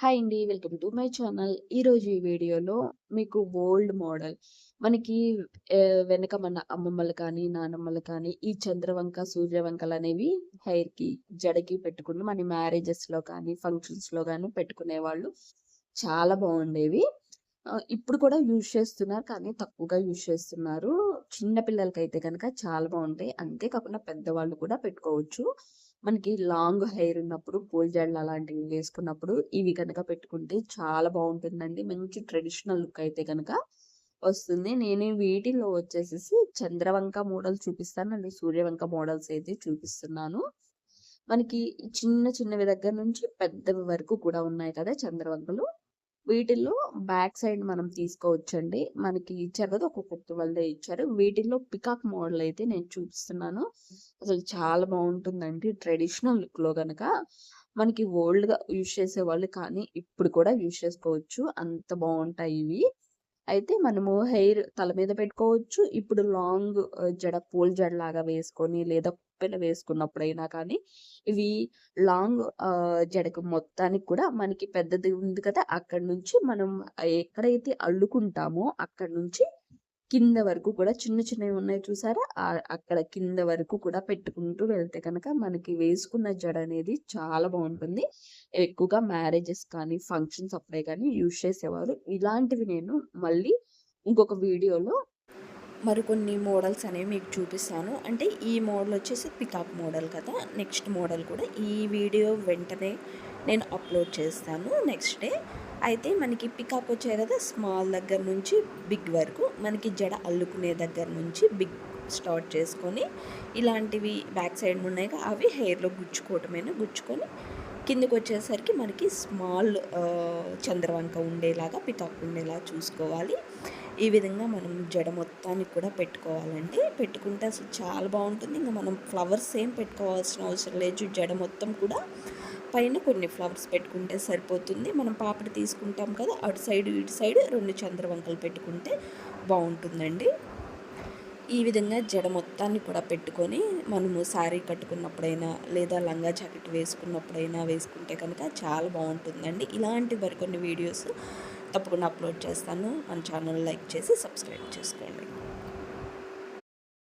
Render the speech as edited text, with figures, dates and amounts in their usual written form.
Hi అండి. Welcome to my channel. ఈరోజు ఈ వీడియోలో మీకు ఓల్డ్ మోడల్ మనకి వెనక మన అమ్మమ్మలు కానీ, నానమ్మలు కానీ ఈ చంద్రవంక, సూర్యవంకలనేవి హెయిర్‌కి, జడకి పెట్టుకుని మన మ్యారేజెస్‌లో కానీ, ఫంక్షన్స్‌లో గానీ పెట్టుకునేవాళ్ళు. చాలా బాగుండేవి. ఇప్పుడు కూడా యూజ్ చేస్తున్నారు. కానీ తక్కువగా యూజ్ చేస్తున్నారు. చిన్న పిల్లలకైతే గనక చాలా బావుంటాయి. అంతే కాకుండా పెద్దవాళ్ళు కూడా పెట్టుకోవచ్చు. మనకి లాంగ్ హెయిర్ ఉన్నప్పుడు పూల జడలు అలాంటివి వేసుకున్నప్పుడు ఇవి కనుక పెట్టుకుంటే చాలా బావుంటుందండి. మంచి ట్రెడిషనల్ లుక్ అయితే గనక వస్తుంది. నేను వీటిల్లో వచ్చేసేసి చంద్రవంక మోడల్ చూపిస్తాను. సూర్యవంక మోడల్స్ అయితే చూపిస్తున్నాను. మనకి చిన్న చిన్నవి దగ్గర నుంచి పెద్దవి వరకు కూడా ఉన్నాయి కదా చంద్రవంకలు. వీటిల్లో బ్యాక్ సైడ్ మనం తీసుకోవచ్చండి. మనకి ఇచ్చారు కదా! ఒక కొత్త వాళ్ళదే ఇచ్చారు. వీటిల్లో పికాక్ మోడల్ అయితే నేను చూపిస్తున్నాను. అసలు చాలా బావుంటుందండి. ట్రెడిషనల్ లుక్‌లో గనక మనకి ఓల్డ్‌గా యూజ్ చేసేవాళ్ళు కానీ, ఇప్పుడు కూడా యూజ్ చేసుకోవచ్చు. అంత బావుంటాయి ఇవి. అయితే మనము హెయిర్ తల మీద పెట్టుకోవచ్చు. ఇప్పుడు లాంగ్ జడ పూల జడలాగా వేసుకొని లేదా కుప్పెన వేసుకున్నప్పుడైనా కానీ, ఇవి లాంగ్ జడకు మొత్తానికి కూడా మనకి పెద్దది ఉంది కదా! అక్కడి నుంచి మనం ఎక్కడైతే అల్లుకుంటామో అక్కడి నుంచి కింద వరకు కూడా చిన్న చిన్నవి ఉన్నాయి చూసారా? అక్కడ కింద వరకు కూడా పెట్టుకుంటూ వెళ్తే కనుక మనకి వేసుకున్న జడ అనేది చాలా బావుంటుంది. ఎక్కువగా మ్యారేజెస్ కానీ, ఫంక్షన్స్ అప్పుడే కానీ యూజ్ చేసేవారు. ఇలాంటివి నేను మళ్ళీ ఇంకొక వీడియోలో మరికొన్ని మోడల్స్ అనేవి మీకు చూపిస్తాను. అంటే ఈ మోడల్ వచ్చేసి పికాక్ మోడల్ కదా! నెక్స్ట్ మోడల్ కూడా ఈ వీడియో వెంటనే నేను అప్లోడ్ చేస్తాను నెక్స్ట్ డే. అయితే మనకి పికాక్ వచ్చాయి కదా! స్మాల్ దగ్గర నుంచి బిగ్ వరకు మనకి జడ అల్లుకునే దగ్గర నుంచి బిగ్ స్టార్ట్ చేసుకొని ఇలాంటివి బ్యాక్ సైడ్ ఉన్నాయి అవి హెయిర్‌లో గుచ్చుకోవటమేనా గుచ్చుకొని కిందకి వచ్చేసరికి మనకి స్మాల్ చంద్రవంక ఉండేలాగా పికాక్ ఉండేలా చూసుకోవాలి. ఈ విధంగా మనం జడ మొత్తానికి కూడా పెట్టుకోవాలండి. పెట్టుకుంటే అసలు చాలా బాగుంటుంది. ఇంకా మనం ఫ్లవర్స్ ఏం పెట్టుకోవాల్సిన అవసరం లేదు. జడ మొత్తం కూడా పైన కొన్ని ఫ్లవర్స్ పెట్టుకుంటే సరిపోతుంది. మనం పాపిడి తీసుకుంటాం కదా! అటు సైడ్ ఇటు సైడ్ 2 చంద్రవంకలు పెట్టుకుంటే బాగుంటుందండి. ఈ విధంగా జడ మొత్తాన్ని కూడా పెట్టుకొని మనము శారీ కట్టుకున్నప్పుడైనా లేదా లంగా జాకెట్ వేసుకున్నప్పుడైనా వేసుకుంటే కనుక చాలా బాగుంటుందండి. ఇలాంటి మరికొన్ని వీడియోస్ తప్పకుండా అప్లోడ్ చేస్తాను. మన ఛానల్ లైక్ చేసి సబ్స్క్రైబ్ చేసుకోండి.